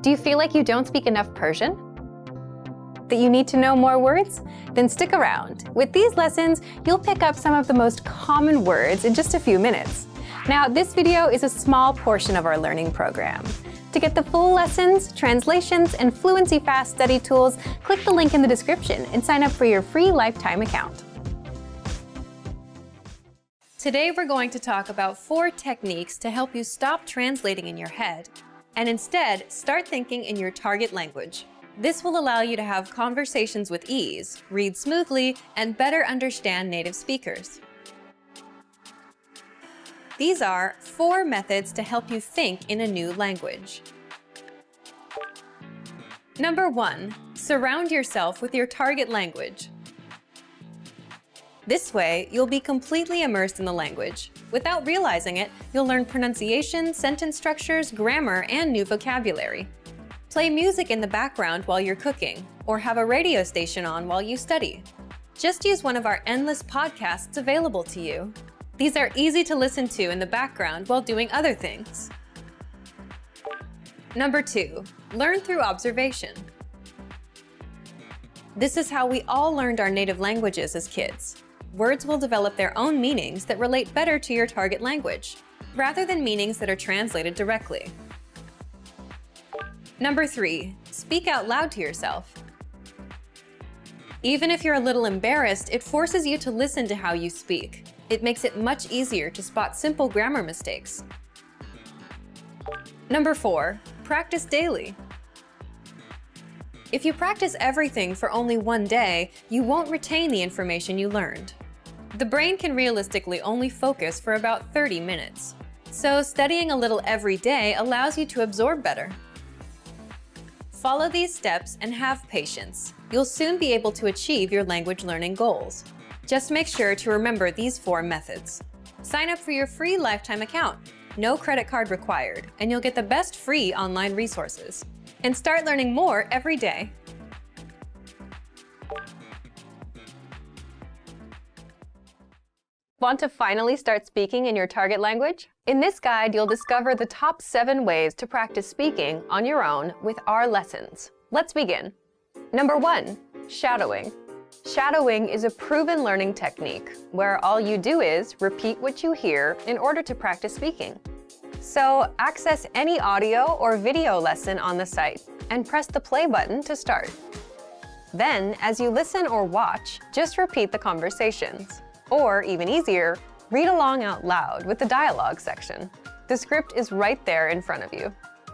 Do you feel like you don't speak enough Persian? That you need to know more words? Then stick around. With these lessons, you'll pick up some of the most common words in just a few minutes. Now, this video is a small portion of our learning program. To get the full lessons, translations, and Fluency Fast study tools, click the link in the description and sign up for your free lifetime account. Today we're going to talk about 4 techniques to help you stop translating in your head and instead start thinking in your target language. This will allow you to have conversations with ease, read smoothly, and better understand native speakers. These are 4 methods to help you think in a new language. Number 1, surround yourself with your target language. This way, you'll be completely immersed in the language. Without realizing it, you'll learn pronunciation, sentence structures, grammar, and new vocabulary. Play music in the background while you're cooking, or have a radio station on while you study. Just use one of our endless podcasts available to you. These are easy to listen to in the background while doing other things. Number 2, learn through observation. This is how we all learned our native languages as kids. Words will develop their own meanings that relate better to your target language, rather than meanings that are translated directly. Number 3, speak out loud to yourself. Even if you're a little embarrassed, it forces you to listen to how you speak. It makes it much easier to spot simple grammar mistakes. Number 4, practice daily. If you practice everything for only one day, you won't retain the information you learned. The brain can realistically only focus for about 30 minutes. So studying a little every day allows you to absorb better. Follow these steps and have patience. You'll soon be able to achieve your language learning goals. Just make sure to remember these 4 methods. Sign up for your free lifetime account. No credit card required, and you'll get the best free online resources. And start learning more every day. Want to finally start speaking in your target language? In this guide, you'll discover the top 7 ways to practice speaking on your own with our lessons. Let's begin. Number 1, shadowing. Shadowing is a proven learning technique where all you do is repeat what you hear in order to practice speaking. So access any audio or video lesson on the site and press the play button to start. Then, as you listen or watch, just repeat the conversations. Or, even easier, read along out loud with the dialogue section. The script is right there in front of you.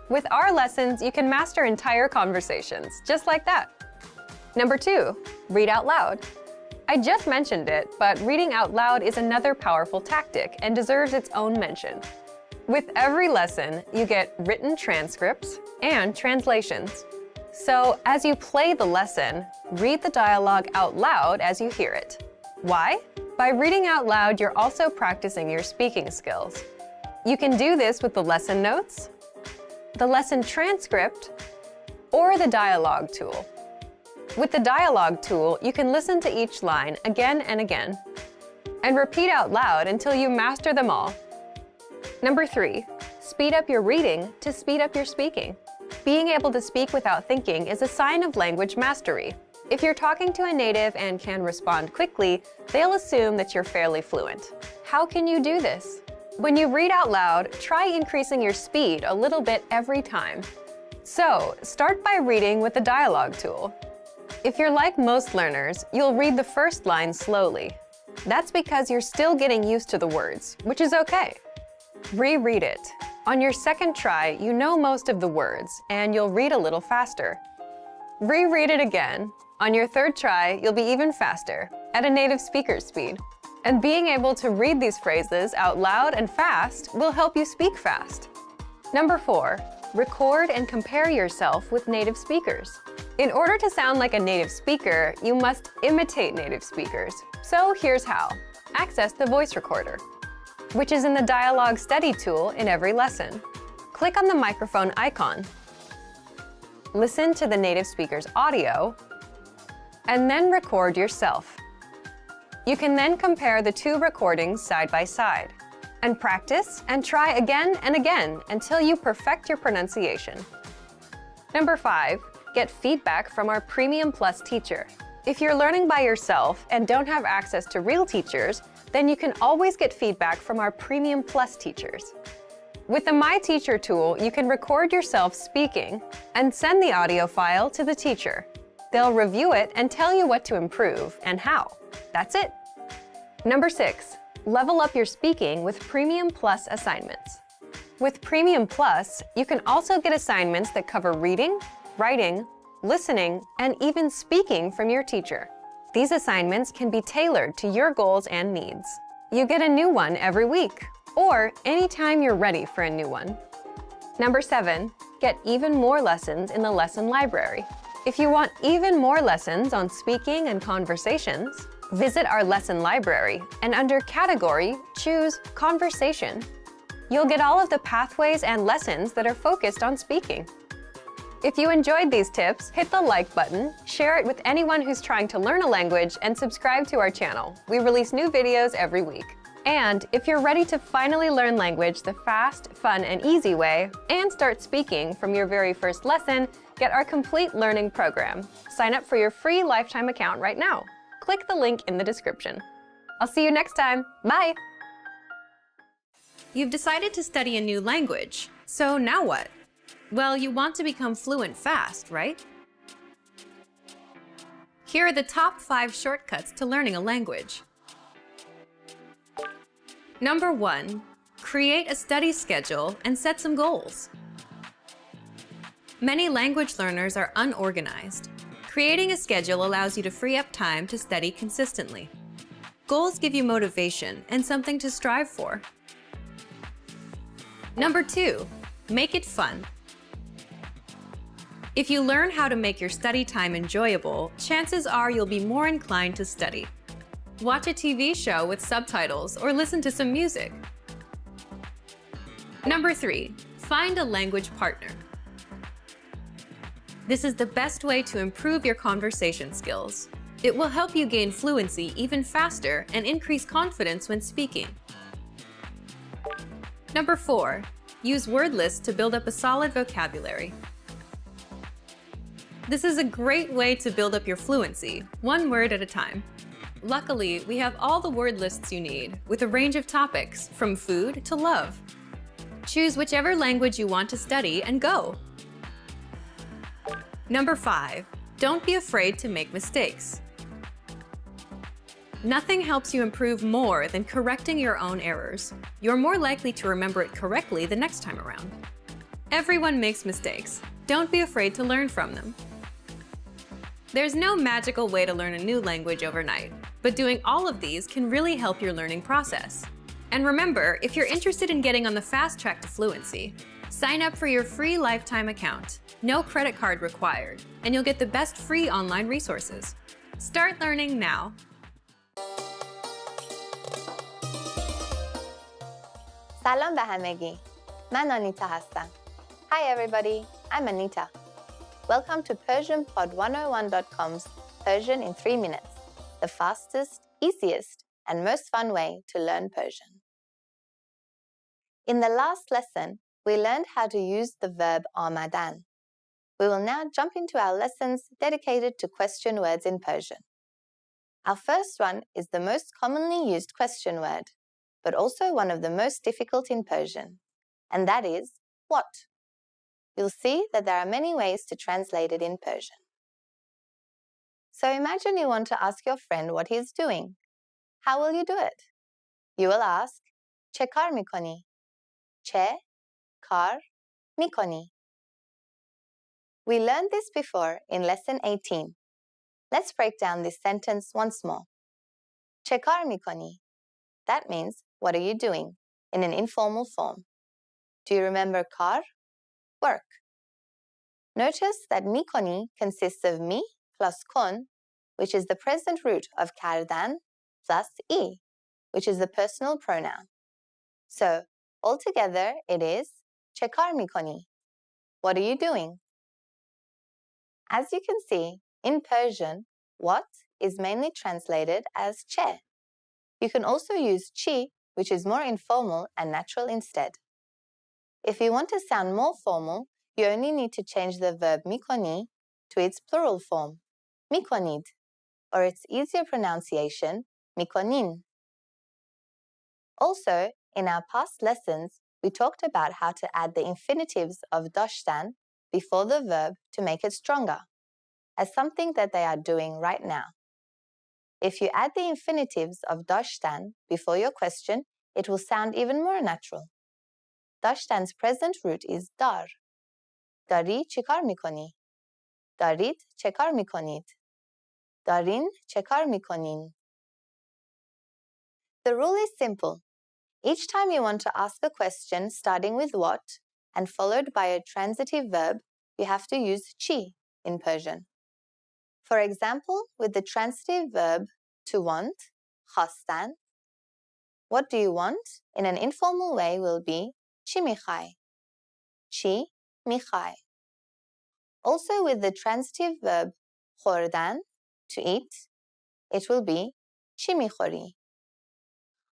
With our lessons, you can master entire conversations, just like that. Number 2, read out loud. I just mentioned it, but reading out loud is another powerful tactic and deserves its own mention. With every lesson, you get written transcripts and translations. So, as you play the lesson, read the dialogue out loud as you hear it. Why? By reading out loud, you're also practicing your speaking skills. You can do this with the lesson notes, the lesson transcript, or the dialogue tool. With the dialogue tool, you can listen to each line again and again, and repeat out loud until you master them all. Number 3, speed up your reading to speed up your speaking. Being able to speak without thinking is a sign of language mastery. If you're talking to a native and can respond quickly, they'll assume that you're fairly fluent. How can you do this? When you read out loud, try increasing your speed a little bit every time. So, start by reading with the dialogue tool. If you're like most learners, you'll read the first line slowly. That's because you're still getting used to the words, which is okay. Reread it. On your second try, you know most of the words, and you'll read a little faster. Reread it again. On your third try, you'll be even faster, at a native speaker's speed. And being able to read these phrases out loud and fast will help you speak fast. Number 4, record and compare yourself with native speakers. In order to sound like a native speaker, you must imitate native speakers. So here's how. Access the voice recorder, which is in the dialogue study tool in every lesson. Click on the microphone icon. Listen to the native speaker's audio, and then record yourself. You can then compare the 2 recordings side by side, and practice and try again and again until you perfect your pronunciation. Number 5, get feedback from our Premium Plus teacher. If you're learning by yourself and don't have access to real teachers, then you can always get feedback from our Premium Plus teachers. With the My Teacher tool, you can record yourself speaking and send the audio file to the teacher. They'll review it and tell you what to improve and how. That's it. Number 6, level up your speaking with Premium Plus assignments. With Premium Plus, you can also get assignments that cover reading, writing, listening, and even speaking from your teacher. These assignments can be tailored to your goals and needs. You get a new one every week, or anytime you're ready for a new one. Number 7, get even more lessons in the lesson library. If you want even more lessons on speaking and conversations, visit our lesson library and under Category, choose Conversation. You'll get all of the pathways and lessons that are focused on speaking. If you enjoyed these tips, hit the like button, share it with anyone who's trying to learn a language, and subscribe to our channel. We release new videos every week. And if you're ready to finally learn language the fast, fun, and easy way, and start speaking from your very first lesson, get our complete learning program. Sign up for your free lifetime account right now. Click the link in the description. I'll see you next time. Bye! You've decided to study a new language. So now what? Well, you want to become fluent fast, right? Here are the top 5 shortcuts to learning a language. Number 1, create a study schedule and set some goals. Many language learners are unorganized. Creating a schedule allows you to free up time to study consistently. Goals give you motivation and something to strive for. Number 2, make it fun. If you learn how to make your study time enjoyable, chances are you'll be more inclined to study. Watch a TV show with subtitles or listen to some music. Number 3, find a language partner. This is the best way to improve your conversation skills. It will help you gain fluency even faster and increase confidence when speaking. Number 4, use word lists to build up a solid vocabulary. This is a great way to build up your fluency, one word at a time. Luckily, we have all the word lists you need, with a range of topics, from food to love. Choose whichever language you want to study and go. Number 5, don't be afraid to make mistakes. Nothing helps you improve more than correcting your own errors. You're more likely to remember it correctly the next time around. Everyone makes mistakes. Don't be afraid to learn from them. There's no magical way to learn a new language overnight, but doing all of these can really help your learning process. And remember, if you're interested in getting on the fast track to fluency, sign up for your free lifetime account. No credit card required, and you'll get the best free online resources. Start learning now. سلام به همگی. من آنیتا هستم. Hi everybody, I'm Anita. Welcome to PersianPod101.com's Persian in 3 minutes, the fastest, easiest, and most fun way to learn Persian. In the last lesson, we learned how to use the verb آمدن. We will now jump into our lessons dedicated to question words in Persian. Our first one is the most commonly used question word, but also one of the most difficult in Persian, and that is what. You'll see that there are many ways to translate it in Persian. So imagine you want to ask your friend what he's doing. How will you do it? You will ask, چه کار میکنی? چه کار میکنی? We learned this before in lesson 18. Let's break down this sentence once more. چه کار میکنی? That means, what are you doing, in an informal form. Do you remember kar? Work. Notice that mikoni consists of mi plus kon, which is the present root of kardan, plus I, which is the personal pronoun. So, altogether, it is چه کار میکنی? What are you doing? As you can see, in Persian, what is mainly translated as چه. You can also use chi, which is more informal and natural instead. If you want to sound more formal, you only need to change the verb mikoni to its plural form, mikonid, or its easier pronunciation, mikonin. Also, in our past lessons, we talked about how to add the infinitives of dashtan before the verb to make it stronger, as something that they are doing right now. If you add the infinitives of dashtan before your question, it will sound even more natural. Dashtan's present root is dar. Dari chikar mikoni? Darid chekar mikonid? Darin chekar mikonin? The rule is simple. Each time you want to ask a question starting with what and followed by a transitive verb, you have to use chi in Persian. For example, with the transitive verb to want, khastan, what do you want in an informal way will be chi mikhai. Chi mikhai. Also with the transitive verb khordan, to eat, it will be chi mikhori.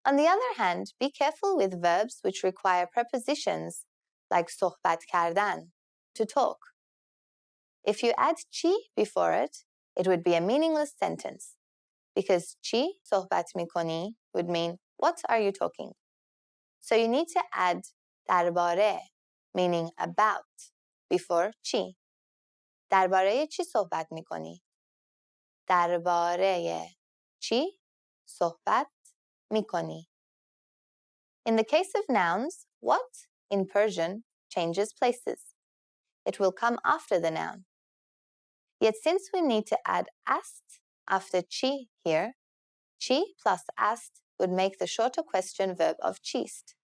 On the other hand, be careful with verbs which require prepositions like sohbat kardan, to talk. If you add chi before it, it would be a meaningless sentence because chi sohbat mikoni would mean what are you talking? So you need to add darbare, meaning about, before chi. درباره چی صحبت میکنی؟ درباره چی صحبت میکنی؟ In the case of nouns, what in Persian changes places. It will come after the noun. Yet since we need to add ast after chi here, chi plus ast would make the shorter question verb of chist.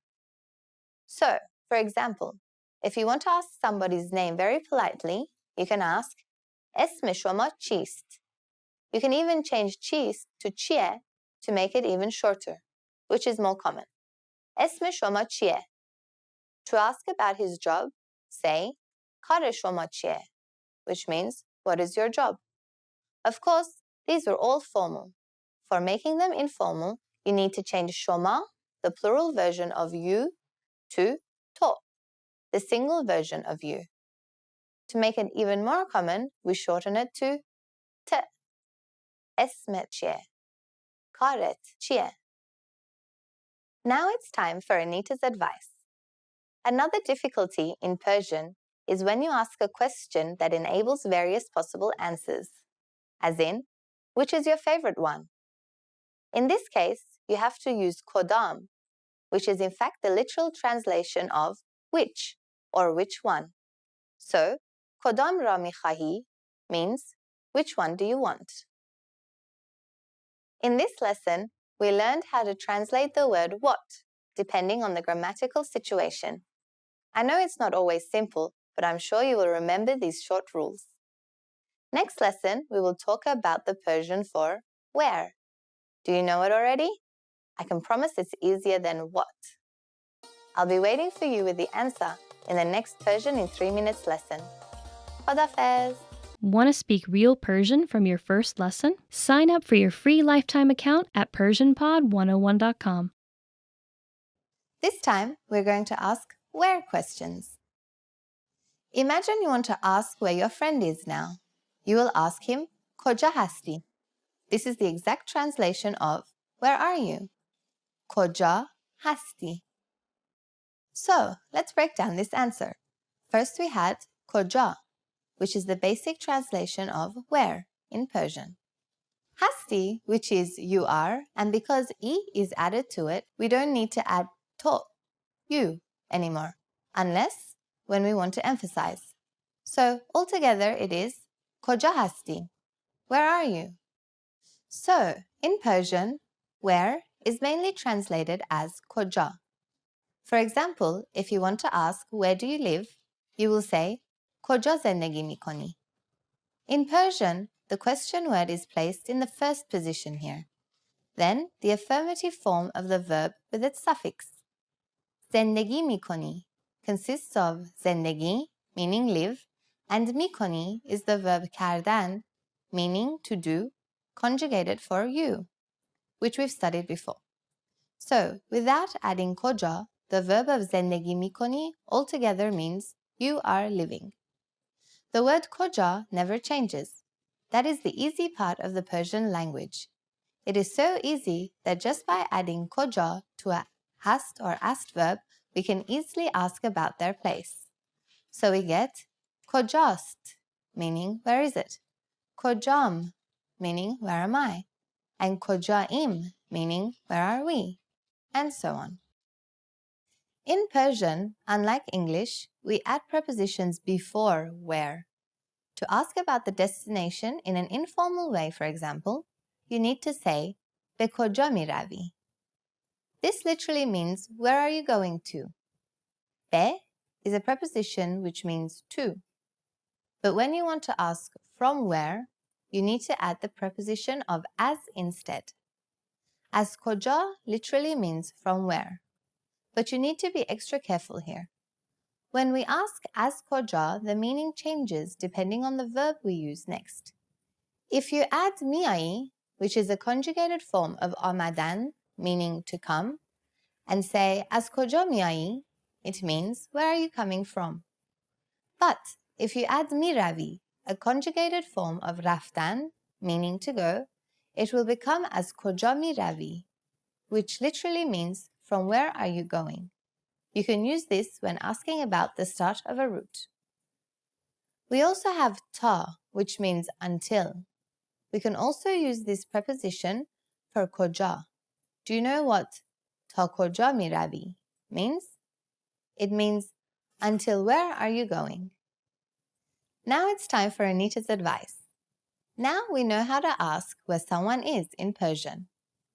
So, for example, if you want to ask somebody's name very politely, you can ask, اسم شما چیست? You can even change چیست to چیه to make it even shorter, which is more common. اسم شما چیه? To ask about his job, say, کار شما چیه? Which means, what is your job? Of course, these are all formal. For making them informal, you need to change شما, the plural version of you, to to, the single version of you. To make it even more common, we shorten it to ت. اسمت چیه? کارت چیه? Now it's time for Anita's advice. Another difficulty in Persian is when you ask a question that enables various possible answers. As in, which is your favorite one? In this case, you have to use kodam, which is in fact the literal translation of which or which one. So, kodam ra mikhahi means which one do you want? In this lesson, we learned how to translate the word what, depending on the grammatical situation. I know it's not always simple, but I'm sure you will remember these short rules. Next lesson, we will talk about the Persian for where. Do you know it already? I can promise it's easier than what. I'll be waiting for you with the answer in the next Persian in 3 minutes lesson. Khodafez! Want to speak real Persian from your first lesson? Sign up for your free lifetime account at PersianPod101.com. This time, we're going to ask where questions. Imagine you want to ask where your friend is now. You will ask him, Koja hasti? This is the exact translation of where are you? Koja hasti. So, let's break down this answer. First we had koja, which is the basic translation of where in Persian. Hasti, which is you are, and because e is added to it, we don't need to add to, you, anymore, unless when we want to emphasize. So, altogether it is koja hasti? Where are you? So, in Persian, where is mainly translated as koja. For example, if you want to ask where do you live, you will say koja zendagi mikoni. In Persian, the question word is placed in the first position here. Then the affirmative form of the verb with its suffix. Zendagi mikoni consists of zendagi, meaning live, and mikoni is the verb kardan, meaning to do, conjugated for you, which we've studied before. So, without adding koja, the verb of zendagi mikoni altogether means You are living. The word koja never changes. That is the easy part of the Persian language. It is so easy that just by adding koja to a hast or asked verb, we can easily ask about their place. So we get kojast, meaning where is it? Kojam, meaning where am I? And kojaim, meaning where are we? And so on. In Persian, unlike English, we add prepositions before where. To ask about the destination in an informal way, for example, you need to say Be koja mi ravi? This literally means where are you going to? Be is a preposition which means to. But when you want to ask from where, you need to add the preposition of as instead. As koja literally means from where. But you need to be extra careful here. When we ask as koja, the meaning changes depending on the verb we use next. If you add miai, which is a conjugated form of amadan, meaning to come, and say as koja miai, it means where are you coming from? But if you add miravi, a conjugated form of raftan, meaning to go, it will become as koja miravi, which literally means from where are you going? You can use this when asking about the start of a route. We also have ta, which means until. We can also use this preposition for koja. Do you know what ta koja miravi means? It means until where are you going? Now it's time for Anita's advice. Now we know how to ask where someone is in Persian.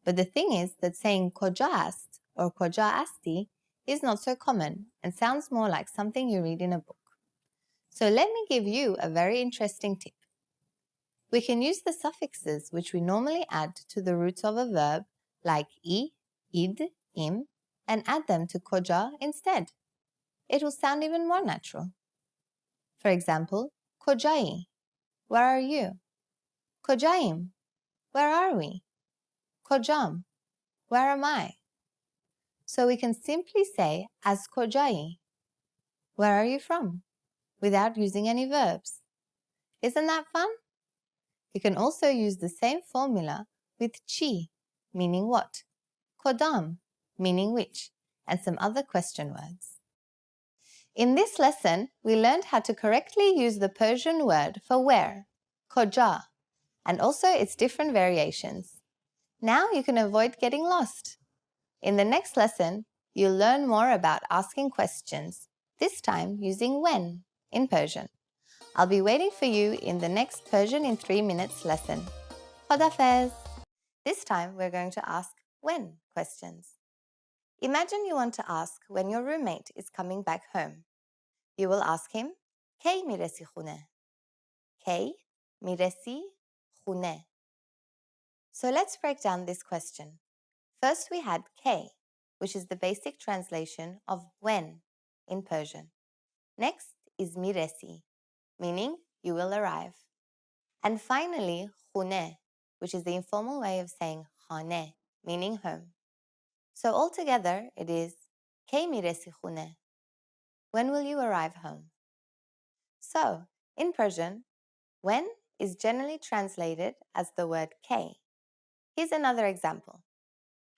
But the thing is that saying koja ast or koja asti is not so common and sounds more like something you read in a book. So let me give you a very interesting tip. We can use the suffixes which we normally add to the roots of a verb like I, id, im, and add them to koja instead. It will sound even more natural. For example, kojai, where are you? Kojaim, where are we? Kojam, where am I? So we can simply say as kojai, where are you from? Without using any verbs. Isn't that fun? You can also use the same formula with chi, meaning what, kodam, meaning which, and some other question words. In this lesson, we learned how to correctly use the Persian word for where, koja, and also its different variations. Now you can avoid getting lost. In the next lesson, you'll learn more about asking questions, this time using when in Persian. I'll be waiting for you in the next Persian in 3 minutes lesson. Khodafez! This time we're going to ask when questions. Imagine you want to ask when your roommate is coming back home. You will ask him, Ki miresi khune? Ki miresi khune? So let's break down this question. First we had K, which is the basic translation of when in Persian. Next is miresi, meaning you will arrive. And finally, khune, which is the informal way of saying khane, meaning home. So altogether it is Ki miresi khune? When will you arrive home? So, in Persian, when is generally translated as the word K. Here's another example.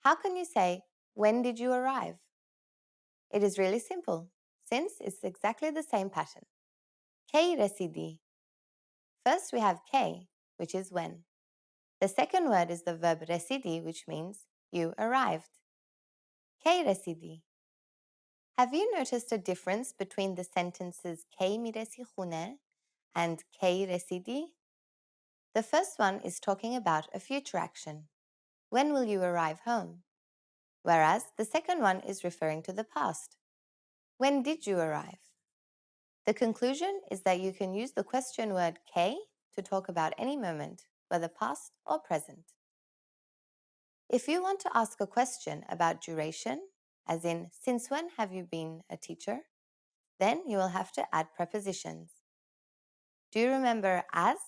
How can you say, when did you arrive? It is really simple, since it's exactly the same pattern. Ki residi. First we have K, which is when. The second word is the verb residi, which means you arrived. Ki residi. Have you noticed a difference between the sentences Ki miresi khune and Ki residi? The first one is talking about a future action. When will you arrive home? Whereas the second one is referring to the past. When did you arrive? The conclusion is that you can use the question word K to talk about any moment, whether past or present. If you want to ask a question about duration, as in, since when have you been a teacher? Then you will have to add prepositions. Do you remember as?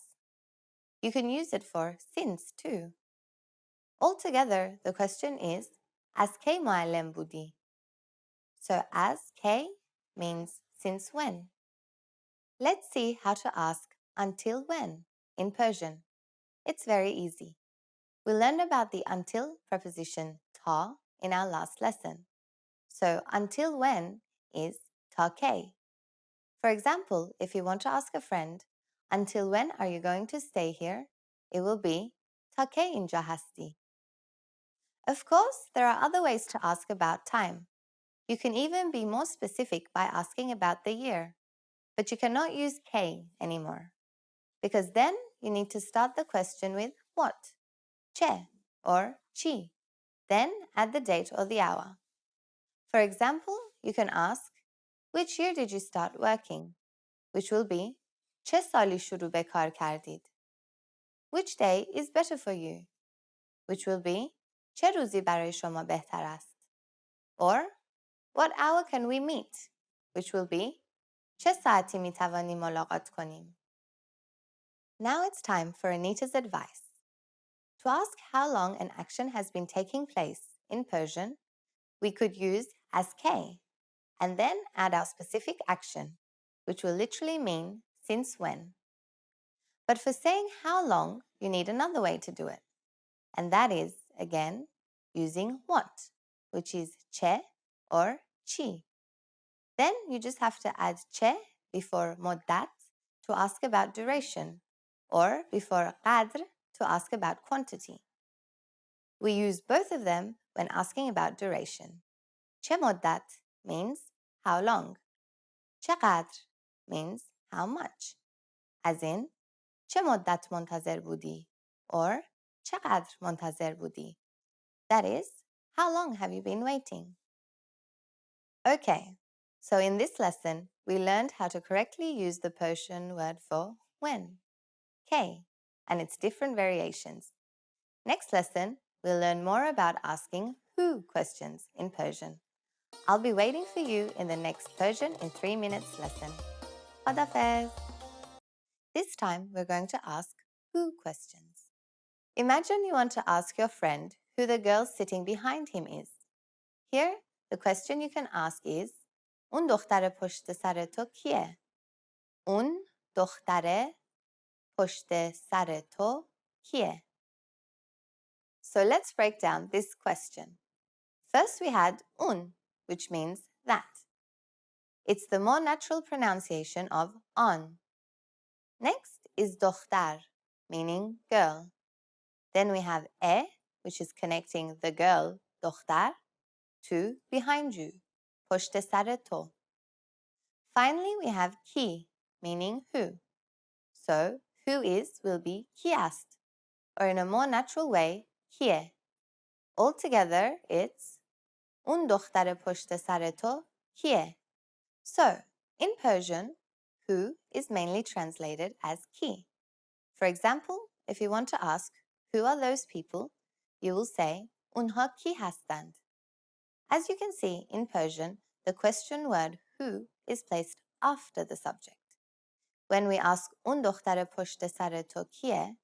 You can use it for since too. Altogether, the question is, as ki muallem budi? So as K means since when. Let's see how to ask until when in Persian. It's very easy. We learned about the until preposition ta in our last lesson. So until when is ta ki. For example, if you want to ask a friend, until when are you going to stay here? It will be ta ki inja hasti. Of course, there are other ways to ask about time. You can even be more specific by asking about the year. But you cannot use K anymore, because then you need to start the question with what? Che or chi. Then add the date or the hour. For example, you can ask, which year did you start working? Which will be, چه سالی شروع به کار کردید? Which day is better for you? Which will be, چه روزی برای شما بهتر است? Or, what hour can we meet? Which will be, چه ساعتی می توانیم ملاقات کنیم؟ Now it's time for Anita's advice. To ask how long an action has been taking place in Persian, we could use ask and then add our specific action, which will literally mean since when. But for saying how long, you need another way to do it. And that is, again, using what, which is che or chi. Then you just have to add che before moddat to ask about duration, or before qadr to ask about quantity. We use both of them when asking about duration. چه مدت means how long. چقدر means how much. As in, چه مدت منتظر بودی? Or چقدر منتظر بودی? That is, how long have you been waiting? Okay, so in this lesson, we learned how to correctly use the Persian word for when, K, and its different variations. Next lesson, we'll learn more about asking who questions in Persian. I'll be waiting for you in the next Persian in 3 minutes lesson. Khadafez! This time, we're going to ask who questions. Imagine you want to ask your friend who the girl sitting behind him is. Here, the question you can ask is, اون دختر پشت سر تو کیه؟ اون دختر پشت سر تو کیه؟ So let's break down this question. First we had un, which means that. It's the more natural pronunciation of on. Next is دختر, meaning girl. Then we have which is connecting the girl, دختر, to behind you, پشت سر تو. Finally, we have ki, meaning who. So, who is will be ki است, or in a more natural way, کیه. Altogether, it's اون دختر پشت سر تو کیه. So, in Persian, who is mainly translated as ki. For example, if you want to ask, who are those people, you will say, اونها کی هستند. As you can see, in Persian, the question word who is placed after the subject. When we ask اون دختر پشت سر تو کیه,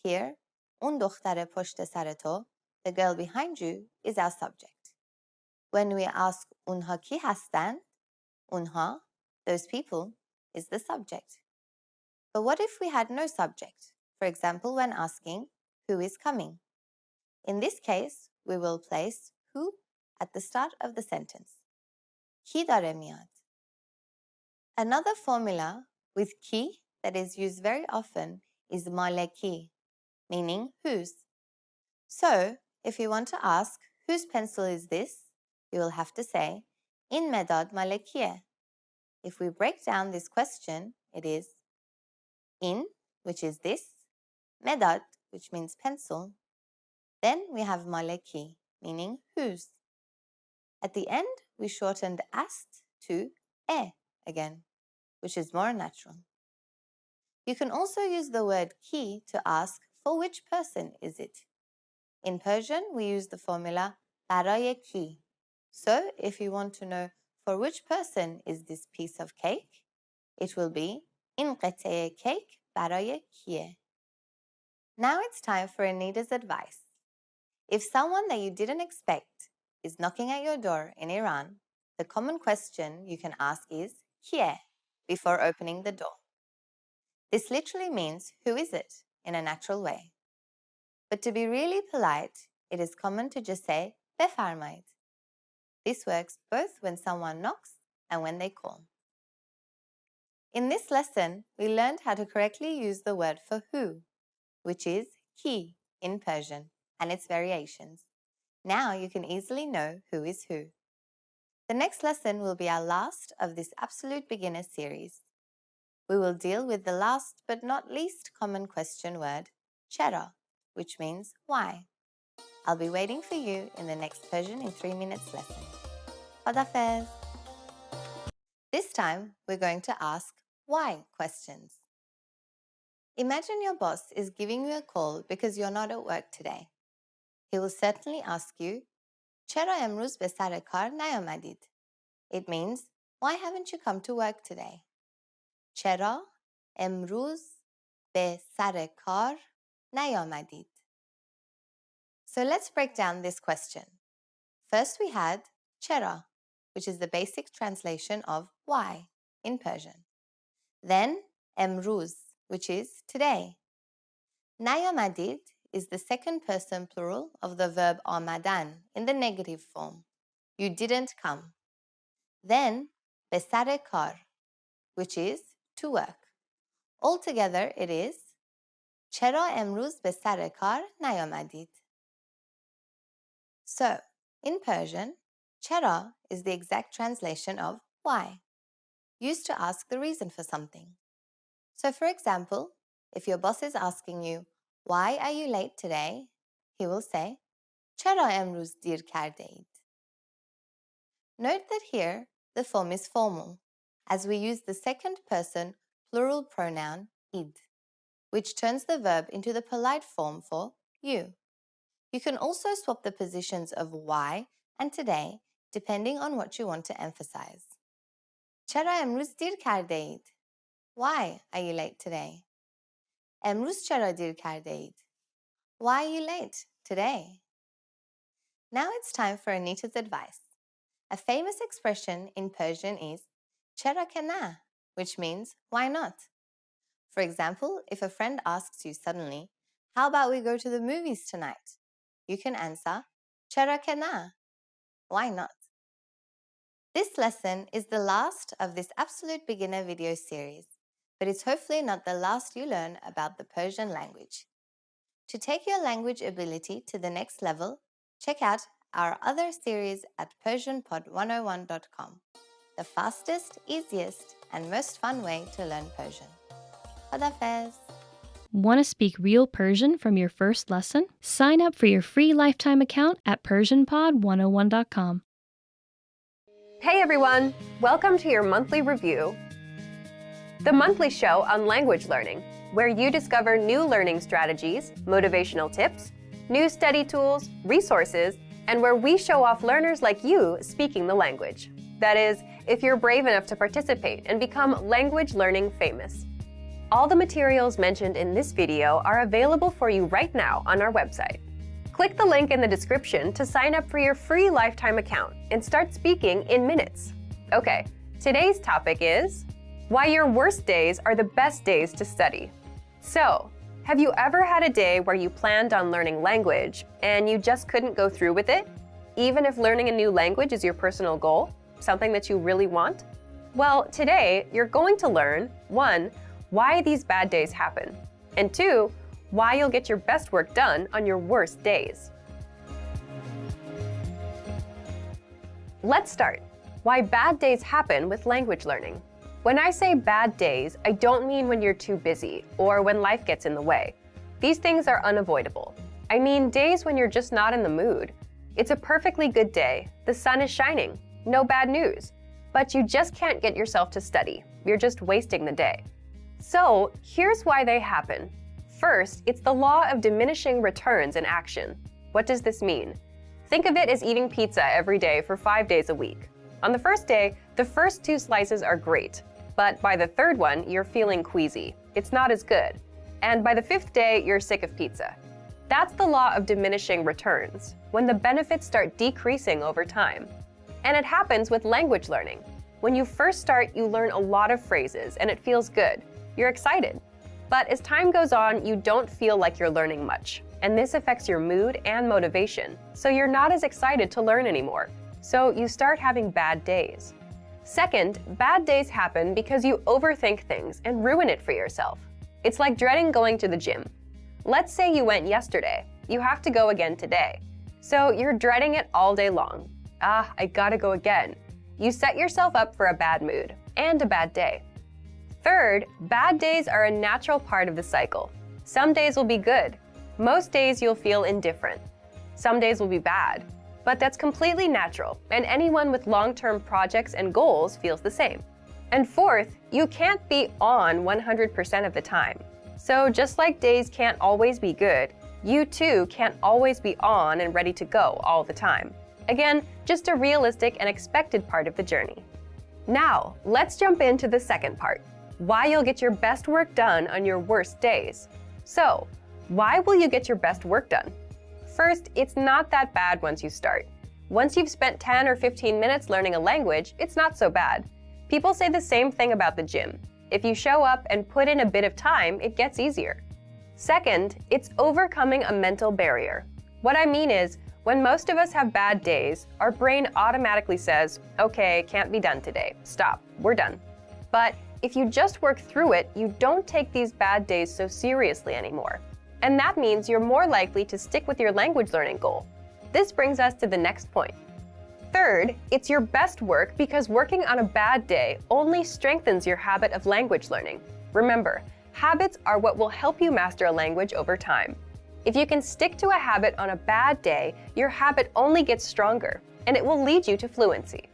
here, اون دختر پشت سر تو, the girl behind you, is our subject. When we ask اونها کی هستند, اونها, those people, is the subject. But what if we had no subject? For example, when asking who is coming? In this case, we will place who at the start of the sentence. کی داره میاد. Another formula with ki that is used very often is maleki, meaning whose. So, if you want to ask whose pencil is this, you will have to say in medad malekiye. If we break down this question, it is in, which is this, medad, which means pencil, then we have maleki, meaning whose. At the end, we shortened ast to again, which is more natural. You can also use the word ki to ask for which person is it. In Persian, we use the formula برای ki. So, if you want to know for which person is this piece of cake, it will be این قطعه cake برای کیه. Now it's time for Anita's advice. If someone that you didn't expect is knocking at your door in Iran, the common question you can ask is کیه, before opening the door. This literally means, who is it, in a natural way. But to be really polite, it is common to just say, بفرمایید. This works both when someone knocks and when they call. In this lesson, we learned how to correctly use the word for who, which is ki in Persian, and its variations. Now you can easily know who is who. The next lesson will be our last of this Absolute Beginner series. We will deal with the last but not least common question word, chera, which means why. I'll be waiting for you in the next Persian in 3 minutes lesson. Khadafez! This time, we're going to ask why questions. Imagine your boss is giving you a call because you're not at work today. He will certainly ask you, چرا امروز به سر کار نیامدید? It means, why haven't you come to work today? چرا امروز به سر کار نیامدید? So let's break down this question. First we had چرا, which is the basic translation of why in Persian. Then امروز, which is today. نیامدید is the second person plural of the verb آمدن in the negative form. You didn't come. Then به سر کار, which is to work. Altogether it is چرا امروز به سر کار نیامدید? So, in Persian, چرا is the exact translation of why, used to ask the reason for something. So, for example, if your boss is asking you, why are you late today? He will say, چرا امروز دیر کرده اید? Note that here, the form is formal, as we use the second person plural pronoun id, which turns the verb into the polite form for you. You can also swap the positions of why and today depending on what you want to emphasize. چرا امروز دیر کرده اید? Why are you late today? امروز چرا دیر کرده اید? Why are you late today? Now it's time for Anita's advice. A famous expression in Persian is چرا که نه, which means why not? For example, if a friend asks you suddenly, how about we go to the movies tonight? You can answer چرا که نه? Why not? This lesson is the last of this Absolute Beginner video series, but it's hopefully not the last you learn about the Persian language. To take your language ability to the next level, check out our other series at PersianPod101.com, the fastest, easiest, and most fun way to learn Persian. Khadafez! Want to speak real Persian from your first lesson? Sign up for your free lifetime account at PersianPod101.com. Hey everyone! Welcome to your monthly review, the monthly show on language learning, where you discover new learning strategies, motivational tips, new study tools, resources, and where we show off learners like you speaking the language. That is, if you're brave enough to participate and become language learning famous. All the materials mentioned in this video are available for you right now on our website. Click the link in the description to sign up for your free lifetime account and start speaking in minutes. Okay, today's topic is why your worst days are the best days to study. So, have you ever had a day where you planned on learning language and you just couldn't go through with it? Even if learning a new language is your personal goal, something that you really want? Well, today you're going to learn 1. Why these bad days happen, and 2. Why you'll get your best work done on your worst days. Let's start. Why bad days happen with language learning. When I say bad days, I don't mean when you're too busy or when life gets in the way. These things are unavoidable. I mean days when you're just not in the mood. It's a perfectly good day, the sun is shining, no bad news, but you just can't get yourself to study. You're just wasting the day. So, here's why they happen. First, it's the law of diminishing returns in action. What does this mean? Think of it as eating pizza every day for 5 days a week. On the first day, the first 2 slices are great, but by the third one, you're feeling queasy. It's not as good. And by the 5th day, you're sick of pizza. That's the law of diminishing returns, when the benefits start decreasing over time. And it happens with language learning. When you first start, you learn a lot of phrases and it feels good. You're excited. But as time goes on, you don't feel like you're learning much. And this affects your mood and motivation. So you're not as excited to learn anymore. So you start having bad days. Second, bad days happen because you overthink things and ruin it for yourself. It's like dreading going to the gym. Let's say you went yesterday. You have to go again today. So you're dreading it all day long. I gotta go again. You set yourself up for a bad mood and a bad day. Third, bad days are a natural part of the cycle. Some days will be good. Most days you'll feel indifferent. Some days will be bad. But that's completely natural, and anyone with long-term projects and goals feels the same. And fourth, you can't be on 100% of the time. So just like days can't always be good, you too can't always be on and ready to go all the time. Again, just a realistic and expected part of the journey. Now, let's jump into the second part. Why you'll get your best work done on your worst days. So, why will you get your best work done? First, it's not that bad once you start. Once you've spent 10 or 15 minutes learning a language, it's not so bad. People say the same thing about the gym. If you show up and put in a bit of time, it gets easier. Second, it's overcoming a mental barrier. What I mean is, when most of us have bad days, our brain automatically says, okay, can't be done today. Stop, we're done. But if you just work through it, you don't take these bad days so seriously anymore. And that means you're more likely to stick with your language learning goal. This brings us to the next point. Third, it's your best work because working on a bad day only strengthens your habit of language learning. Remember, habits are what will help you master a language over time. If you can stick to a habit on a bad day, your habit only gets stronger, and it will lead you to fluency.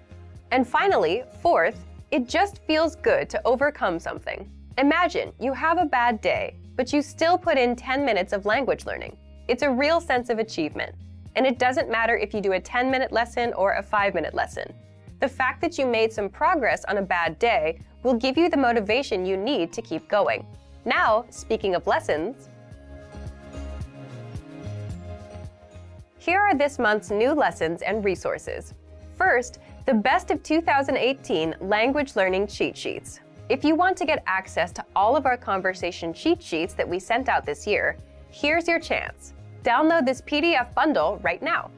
And finally, fourth, it just feels good to overcome something. Imagine you have a bad day, but you still put in 10 minutes of language learning. It's a real sense of achievement. And it doesn't matter if you do a 10-minute lesson or a 5-minute lesson. The fact that you made some progress on a bad day will give you the motivation you need to keep going. Now, speaking of lessons, here are this month's new lessons and resources. First, the Best of 2018 Language Learning Cheat Sheets. If you want to get access to all of our conversation cheat sheets that we sent out this year, here's your chance. Download this PDF bundle right now.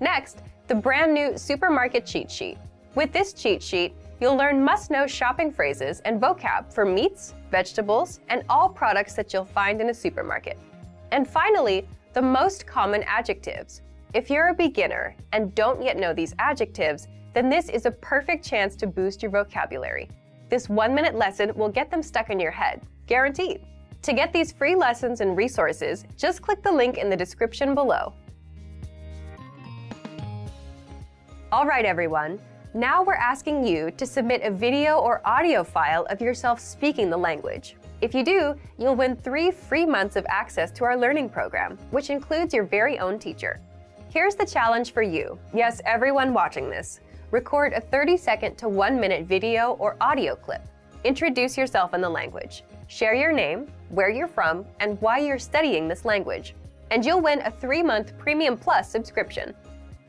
Next, the brand new Supermarket Cheat Sheet. With this cheat sheet, you'll learn must-know shopping phrases and vocab for meats, vegetables, and all products that you'll find in a supermarket. And finally, the most common adjectives. If you're a beginner and don't yet know these adjectives, then this is a perfect chance to boost your vocabulary. This 1-minute lesson will get them stuck in your head, guaranteed. To get these free lessons and resources, just click the link in the description below. All right, everyone. Now we're asking you to submit a video or audio file of yourself speaking the language. If you do, you'll win 3 free months of access to our learning program, which includes your very own teacher. Here's the challenge for you. Yes, everyone watching this. Record a 30-second to 1-minute video or audio clip. Introduce yourself in the language. Share your name, where you're from, and why you're studying this language. And you'll win a 3-month Premium Plus subscription.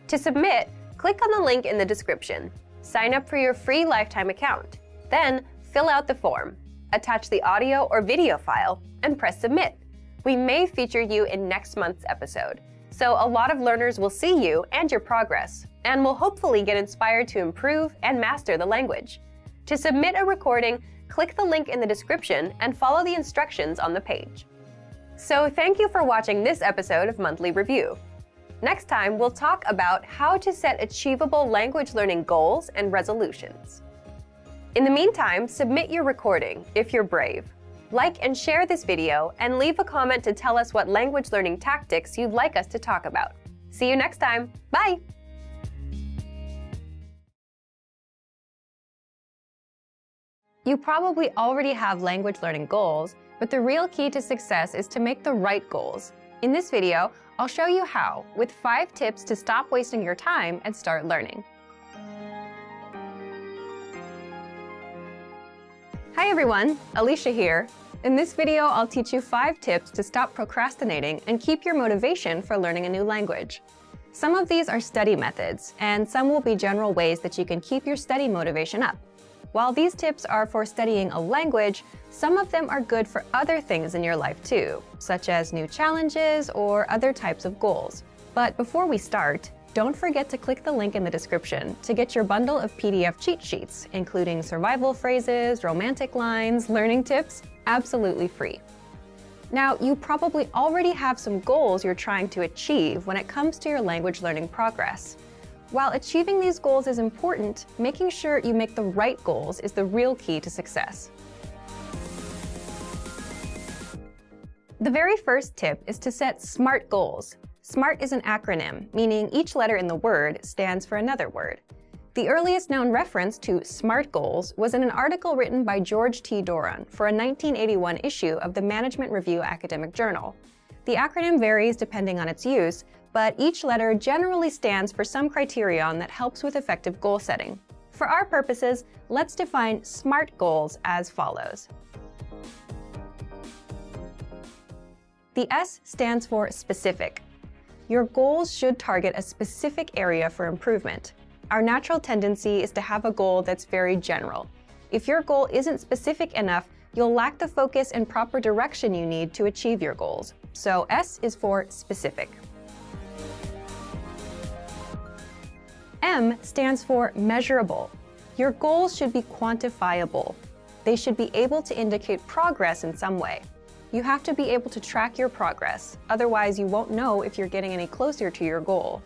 To submit, click on the link in the description. Sign up for your free lifetime account. Then, fill out the form. Attach the audio or video file, and press submit. We may feature you in next month's episode. So a lot of learners will see you and your progress, and will hopefully get inspired to improve and master the language. To submit a recording, click the link in the description and follow the instructions on the page. So thank you for watching this episode of Monthly Review. Next time, we'll talk about how to set achievable language learning goals and resolutions. In the meantime, submit your recording if you're brave. Like and share this video, and leave a comment to tell us what language learning tactics you'd like us to talk about. See you next time. Bye! You probably already have language learning goals, but the real key to success is to make the right goals. In this video, I'll show you how, with 5 tips to stop wasting your time and start learning. Hi everyone, Alicia here. In this video, I'll teach you 5 tips to stop procrastinating and keep your motivation for learning a new language. Some of these are study methods, and some will be general ways that you can keep your study motivation up. While these tips are for studying a language, some of them are good for other things in your life too, such as new challenges or other types of goals. But before we start, don't forget to click the link in the description to get your bundle of PDF cheat sheets, including survival phrases, romantic lines, learning tips, absolutely free. Now, you probably already have some goals you're trying to achieve when it comes to your language learning progress. While achieving these goals is important, making sure you make the right goals is the real key to success. The very first tip is to set SMART goals. SMART is an acronym, meaning each letter in the word stands for another word. The earliest known reference to SMART goals was in an article written by George T. Doran for a 1981 issue of the Management Review Academic Journal. The acronym varies depending on its use, but each letter generally stands for some criterion that helps with effective goal setting. For our purposes, let's define SMART goals as follows. The S stands for specific. Your goals should target a specific area for improvement. Our natural tendency is to have a goal that's very general. If your goal isn't specific enough, you'll lack the focus and proper direction you need to achieve your goals. So S is for specific. M stands for measurable. Your goals should be quantifiable. They should be able to indicate progress in some way. You have to be able to track your progress, otherwise you won't know if you're getting any closer to your goal.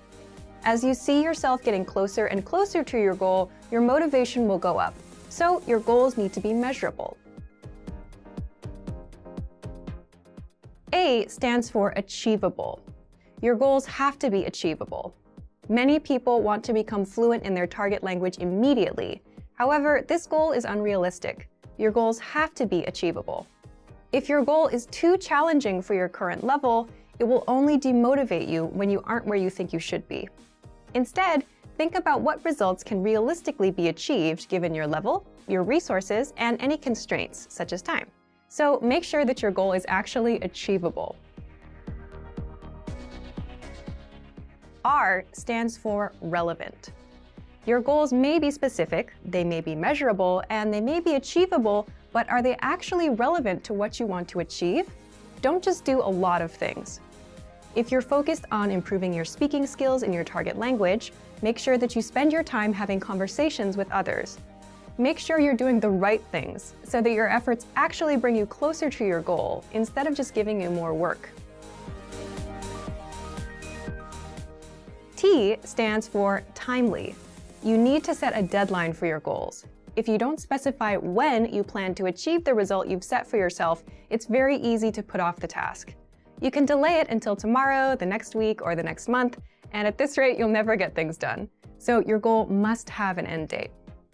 As you see yourself getting closer and closer to your goal, your motivation will go up. So your goals need to be measurable. A stands for achievable. Your goals have to be achievable. Many people want to become fluent in their target language immediately. However, this goal is unrealistic. Your goals have to be achievable. If your goal is too challenging for your current level, it will only demotivate you when you aren't where you think you should be. Instead, think about what results can realistically be achieved given your level, your resources, and any constraints, such as time. So make sure that your goal is actually achievable. R stands for relevant. Your goals may be specific, they may be measurable, and they may be achievable, but are they actually relevant to what you want to achieve? Don't just do a lot of things. If you're focused on improving your speaking skills in your target language, make sure that you spend your time having conversations with others. Make sure you're doing the right things so that your efforts actually bring you closer to your goal instead of just giving you more work. T stands for timely. You need to set a deadline for your goals. If you don't specify when you plan to achieve the result you've set for yourself, it's very easy to put off the task. You can delay it until tomorrow, the next week, or the next month, and at this rate, you'll never get things done. So your goal must have an end date.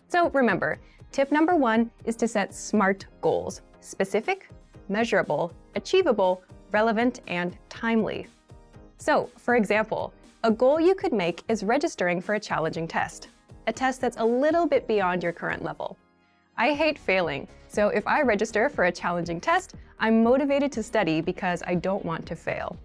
So remember, tip number 1 is to set SMART goals: specific, measurable, achievable, relevant, and timely. So, for example, a goal you could make is registering for a challenging test, a test that's a little bit beyond your current level. I hate failing, so if I register for a challenging test, I'm motivated to study because I don't want to fail.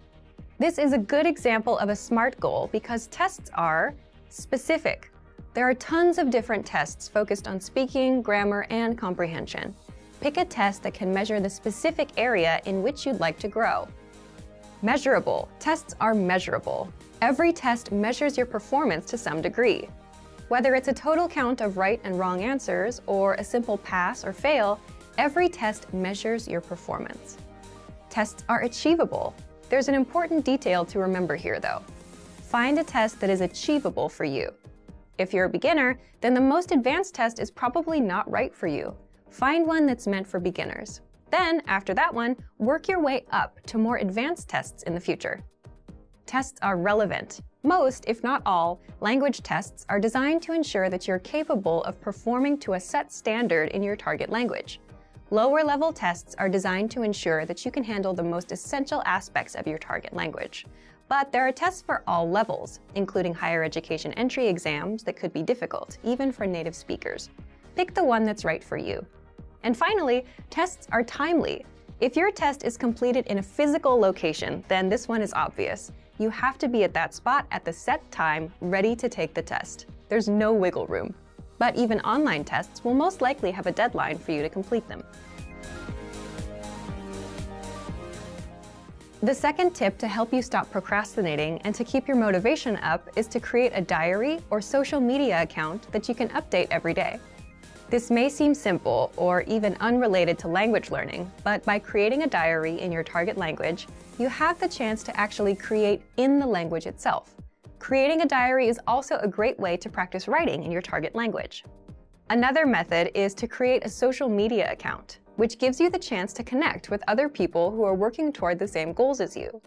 This is a good example of a SMART goal because tests are specific. There are tons of different tests focused on speaking, grammar, and comprehension. Pick a test that can measure the specific area in which you'd like to grow. Measurable. Tests are measurable. Every test measures your performance to some degree. Whether it's a total count of right and wrong answers or a simple pass or fail, every test measures your performance. Tests are achievable. There's an important detail to remember here, though. Find a test that is achievable for you. If you're a beginner, then the most advanced test is probably not right for you. Find one that's meant for beginners. Then, after that one, work your way up to more advanced tests in the future. Tests are relevant. Most, if not all, language tests are designed to ensure that you're capable of performing to a set standard in your target language. Lower-level tests are designed to ensure that you can handle the most essential aspects of your target language. But there are tests for all levels, including higher education entry exams that could be difficult, even for native speakers. Pick the one that's right for you. And finally, tests are timely. If your test is completed in a physical location, then this one is obvious. You have to be at that spot at the set time, ready to take the test. There's no wiggle room. But even online tests will most likely have a deadline for you to complete them. The second tip to help you stop procrastinating and to keep your motivation up is to create a diary or social media account that you can update every day. This may seem simple or even unrelated to language learning, but by creating a diary in your target language, you have the chance to actually create in the language itself. Creating a diary is also a great way to practice writing in your target language. Another method is to create a social media account, which gives you the chance to connect with other people who are working toward the same goals as you.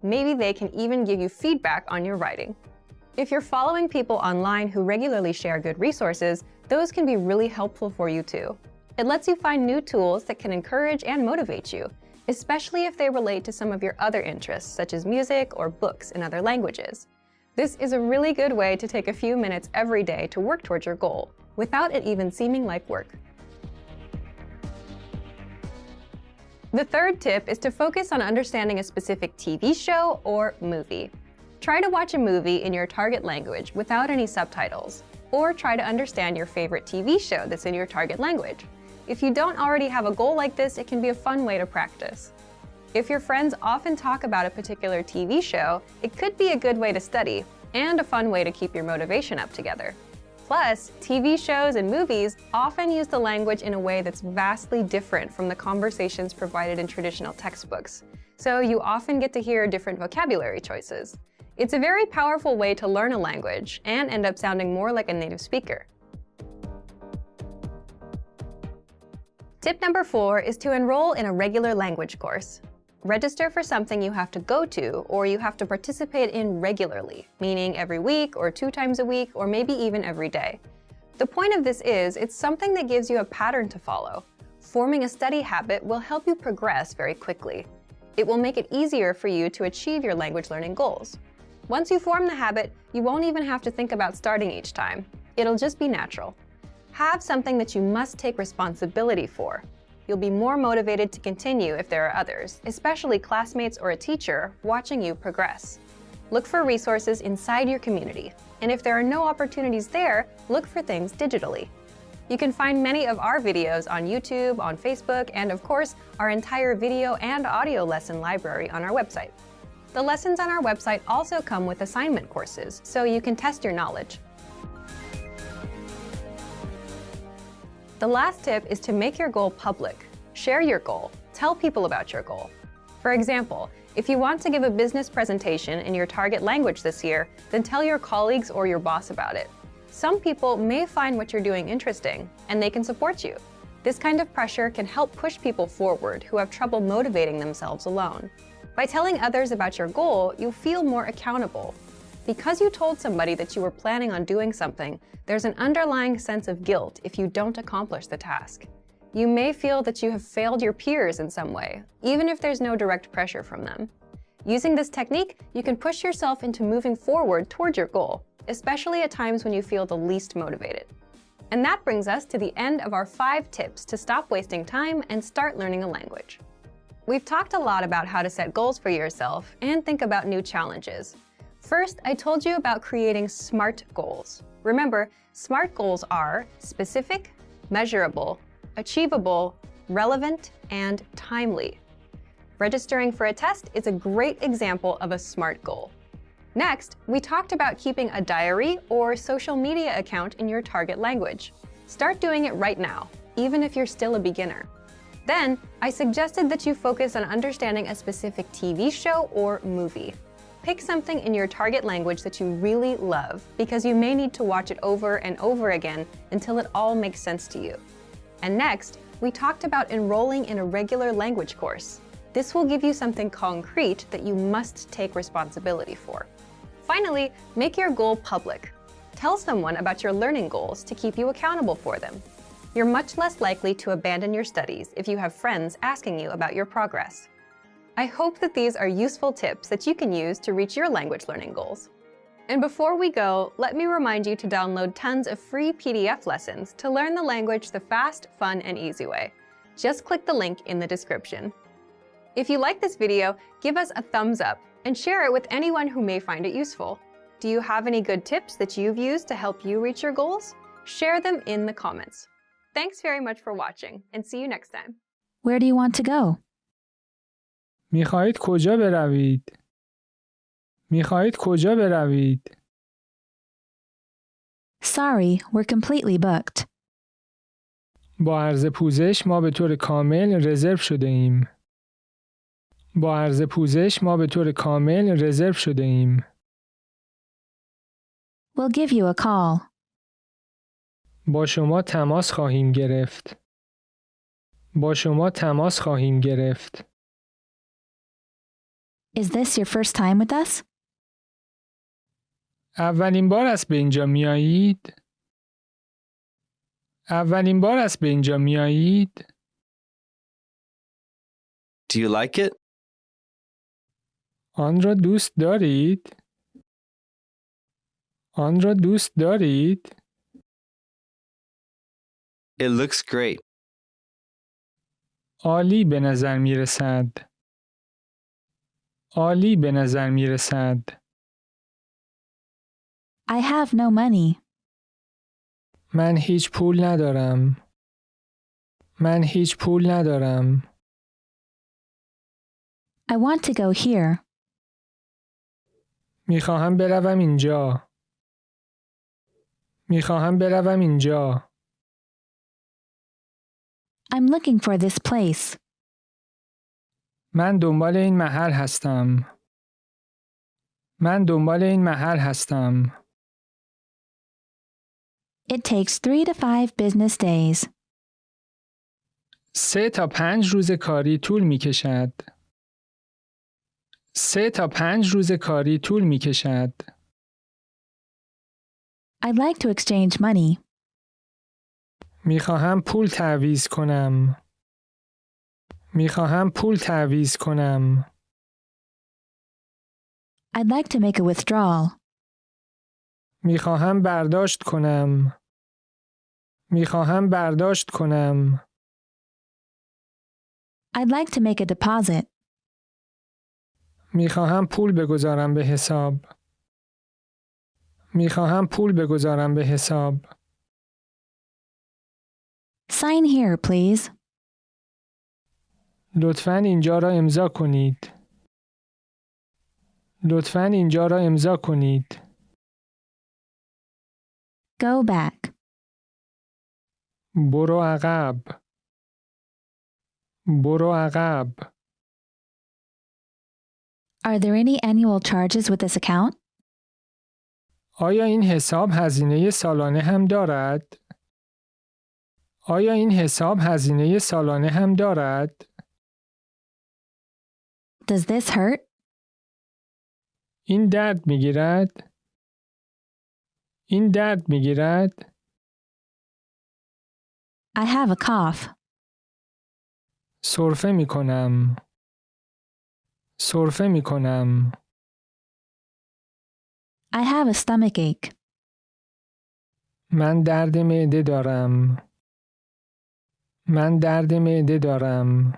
Maybe they can even give you feedback on your writing. If you're following people online who regularly share good resources, those can be really helpful for you too. It lets you find new tools that can encourage and motivate you, especially if they relate to some of your other interests, such as music or books in other languages. This is a really good way to take a few minutes every day to work towards your goal, without it even seeming like work. The third tip is to focus on understanding a specific TV show or movie. Try to watch a movie in your target language without any subtitles, or try to understand your favorite TV show that's in your target language. If you don't already have a goal like this, it can be a fun way to practice. If your friends often talk about a particular TV show, it could be a good way to study and a fun way to keep your motivation up together. Plus, TV shows and movies often use the language in a way that's vastly different from the conversations provided in traditional textbooks, so you often get to hear different vocabulary choices. It's a very powerful way to learn a language and end up sounding more like a native speaker. Tip number 4 is to enroll in a regular language course. Register for something you have to go to or you have to participate in regularly, meaning every week or 2 times a week or maybe even every day. The point of this is it's something that gives you a pattern to follow. Forming a study habit will help you progress very quickly. It will make it easier for you to achieve your language learning goals. Once you form the habit, you won't even have to think about starting each time. It'll just be natural. Have something that you must take responsibility for. You'll be more motivated to continue if there are others, especially classmates or a teacher, watching you progress. Look for resources inside your community, and if there are no opportunities there, look for things digitally. You can find many of our videos on YouTube, on Facebook, and of course, our entire video and audio lesson library on our website. The lessons on our website also come with assignment courses, so you can test your knowledge. The last tip is to make your goal public. Share your goal. Tell people about your goal. For example, if you want to give a business presentation in your target language this year, then tell your colleagues or your boss about it. Some people may find what you're doing interesting, and they can support you. This kind of pressure can help push people forward who have trouble motivating themselves alone. By telling others about your goal, you'll feel more accountable. Because you told somebody that you were planning on doing something, there's an underlying sense of guilt if you don't accomplish the task. You may feel that you have failed your peers in some way, even if there's no direct pressure from them. Using this technique, you can push yourself into moving forward toward your goal, especially at times when you feel the least motivated. And that brings us to the end of our 5 tips to stop wasting time and start learning a language. We've talked a lot about how to set goals for yourself and think about new challenges. First, I told you about creating SMART goals. Remember, SMART goals are specific, measurable, achievable, relevant, and timely. Registering for a test is a great example of a SMART goal. Next, we talked about keeping a diary or social media account in your target language. Start doing it right now, even if you're still a beginner. Then, I suggested that you focus on understanding a specific TV show or movie. Pick something in your target language that you really love, because you may need to watch it over and over again until it all makes sense to you. And next, we talked about enrolling in a regular language course. This will give you something concrete that you must take responsibility for. Finally, make your goal public. Tell someone about your learning goals to keep you accountable for them. You're much less likely to abandon your studies if you have friends asking you about your progress. I hope that these are useful tips that you can use to reach your language learning goals. And before we go, let me remind you to download tons of free PDF lessons to learn the language the fast, fun, and easy way. Just click the link in the description. If you like this video, give us a thumbs up and share it with anyone who may find it useful. Do you have any good tips that you've used to help you reach your goals? Share them in the comments. Thanks very much for watching, and see you next time. Where do you want to go? میخواهید کجا بروید؟ میخواهید کجا بروید؟ Sorry, we're completely booked. با عرض پوزش ما به طور کامل رزرو شده ایم. با عرض پوزش ما به طور کامل رزرو شده ایم. We'll give you a call. با شما تماس خواهیم گرفت. با شما تماس خواهیم گرفت. Is this your first time with us? اولین بار است به اینجا میایید؟ اولین بار است به اینجا میایید؟ Do you like it? آن را دوست دارید؟ آن را دوست دارید؟ It looks great. عالی به نظر می رسد. عالی به نظر می رسد. I have no money. من هیچ پول ندارم. من هیچ پول ندارم. I want to go here. میخواهم بروم اینجا. میخواهم بروم اینجا. I'm looking for this place. من دنبال این محل هستم. من دنبال این محل هستم. It takes 3 to 5 business days. 3 تا 5 روز کاری طول می کشد. 3 تا 5 روز کاری طول می کشد. I'd like to exchange money. میخواهم پول تعویض کنم. میخواهم پول تعویض کنم. I'd like to make a withdrawal. میخواهم برداشت کنم. میخواهم برداشت کنم. I'd like to make a deposit. میخواهم پول بگذارم به حساب. میخواهم پول بگذارم به حساب. Sign here, please. لطفاً اینجا را امضا کنید. لطفاً اینجا را امضا کنید. Go back. برو عقب. برو عقب. Are there any annual charges with this account? آیا این حساب هزینه سالانه هم دارد؟ آیا این حساب هزینه سالانه هم دارد؟ Does this hurt? این درد میگیرد؟ این درد میگیرد؟ I have a cough. سرفه میکنم. سرفه میکنم. I have a stomach ache. من درد معده دارم. من درد معده دارم.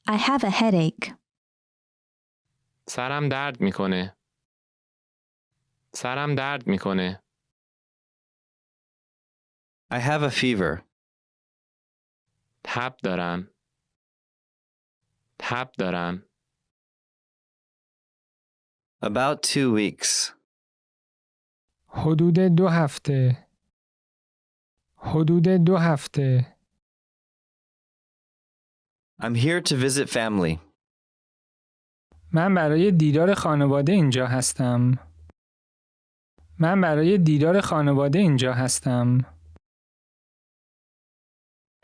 I have a headache. سرم درد میکنه. سرم درد میکنه. I have a fever. تب دارم. تب دارم. About 2 weeks. حدود 2 هفته. حدود 2 هفته. I'm here to visit family. من برای دیدار خانواده اینجا هستم. من برای دیدار خانواده اینجا هستم.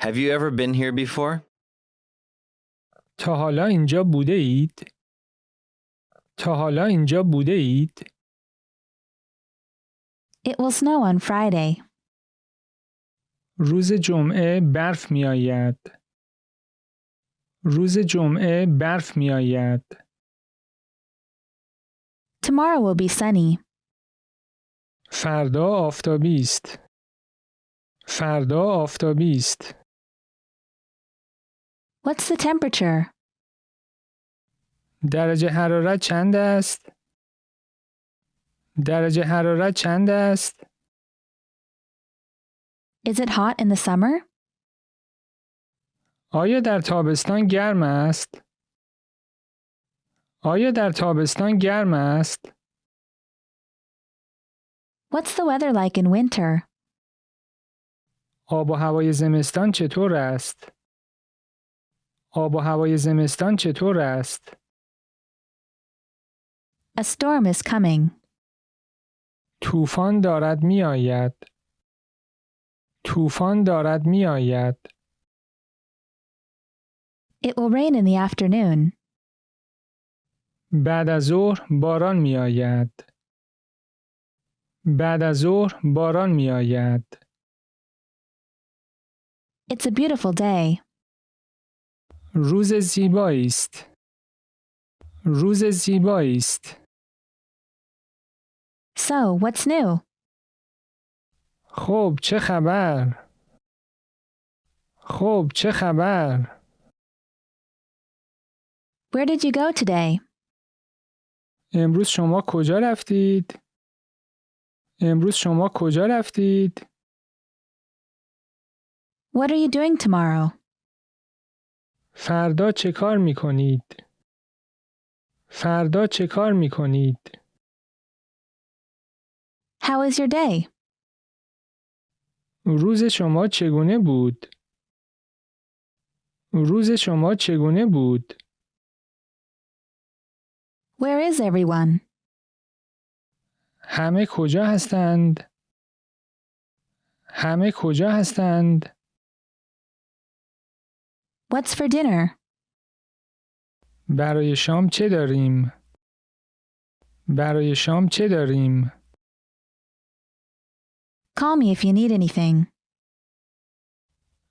Have you ever been here before? تا حالا اینجا بوده اید؟ تا حالا اینجا بوده اید؟ It will snow on Friday. روز جمعه برف می آید. روز جمعه برف می آید. Tomorrow will be sunny. فردا آفتابی است. فردا آفتابی است. What's the temperature? درجه حرارت چند است؟ درجه حرارت چند است؟ Is it hot in the summer? آیا در تابستان گرم است؟ آیا در تابستان گرم است؟ What's the weather like in winter? آب و هوای زمستان چطور است؟ آب و هوای زمستان چطور است؟ A storm is coming. طوفان دارد می آید. طوفان دارد می آید. It will rain in the afternoon. بعد از ظهر باران می آید. بعد از ظهر باران می آید. It's a beautiful day. روز زیبایی است. روز زیبایی است. So, what's new? خب چه خبر؟ خب چه خبر؟ Where did you go today? امروز شما کجا رفتید؟ امروز شما کجا رفتید؟ What are you doing tomorrow? فردا چه کار می کنید؟ فردا چه کار می کنید؟ How is your day? روز شما چگونه بود؟ روز شما چگونه بود؟ Where is everyone? همه کجا هستند؟ همه کجا هستند؟ What's for dinner? برای شام چه داریم؟ برای شام چه داریم؟ Call me if you need anything.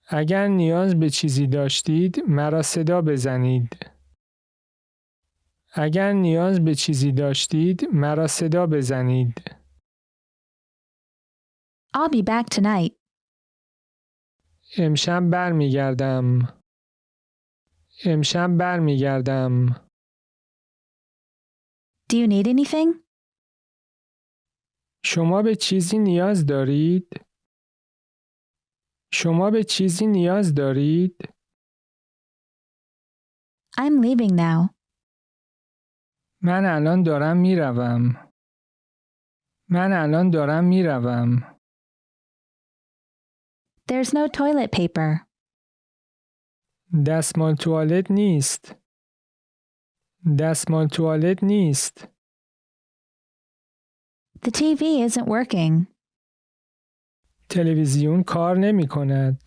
اگر نیاز به چیزی داشتید مرا صدا بزنید. اگر نیاز به چیزی داشتید مرا صدا بزنید. I'll be back tonight. امشب برمیگردم. امشب برمیگردم. Do you need anything? شما به چیزی نیاز دارید؟ شما به چیزی نیاز دارید؟ I'm leaving now. من الان دارم میروم. من الان دارم میروم. There's no toilet paper. دستمال توالت نیست. دستمال توالت نیست. The TV isn't working. تلویزیون کار نمی کند.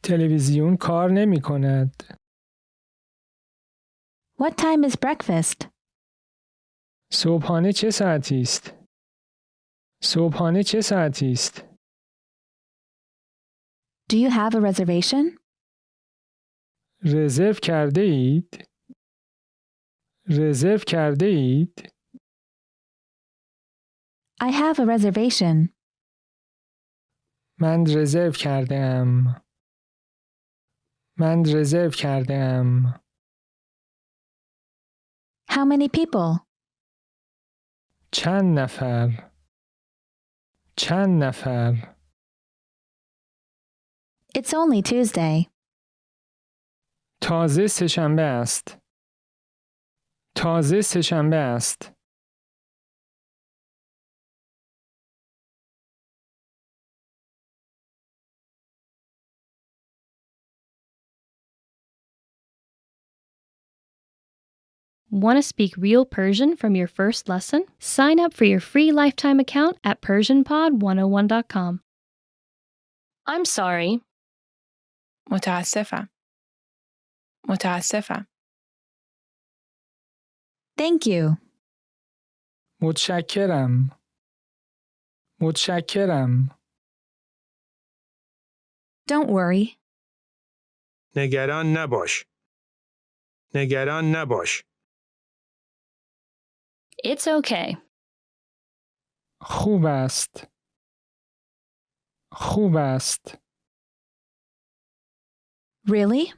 تلویزیون کار نمی کند. What time is breakfast? صبحانه چه ساعتی است؟ صبحانه چه ساعتی است؟ Do you have a reservation? رزرو کرده اید؟ رزرو کرده اید؟ I have a reservation. من رزرو کرده ام. من رزرو کرده ام. How many people? چند نفر؟ چند نفر؟ It's only Tuesday. تازه سه‌شنبه است. تازه سه‌شنبه است. Want to speak real Persian from your first lesson? Sign up for your free lifetime account at PersianPod101.com. I'm sorry. متاسفم. متاسفم. Thank you. متشکرم. متشکرم. Don't worry. نگران نباش. نگران نباش. It's okay. خوب است. خوب است. Really?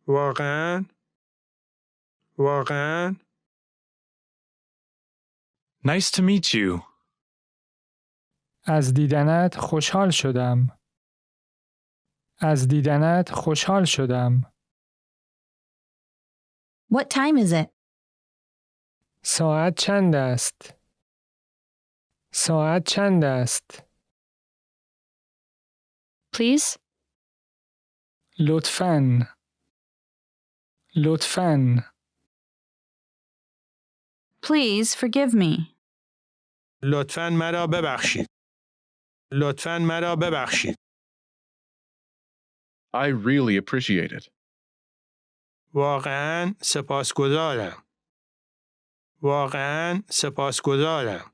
واقعاً؟ واقعاً؟ Nice to meet you. از دیدنت خوشحال شدم. از دیدنت خوشحال شدم. What time is it? ساعت چند است؟ ساعت چند است؟ Please? لطفاً. لطفاً. Please forgive me. لطفاً مرا ببخشید. لطفاً مرا ببخشید. I really appreciate it. واقعاً سپاسگزارم. واقعاً سپاسگزارم.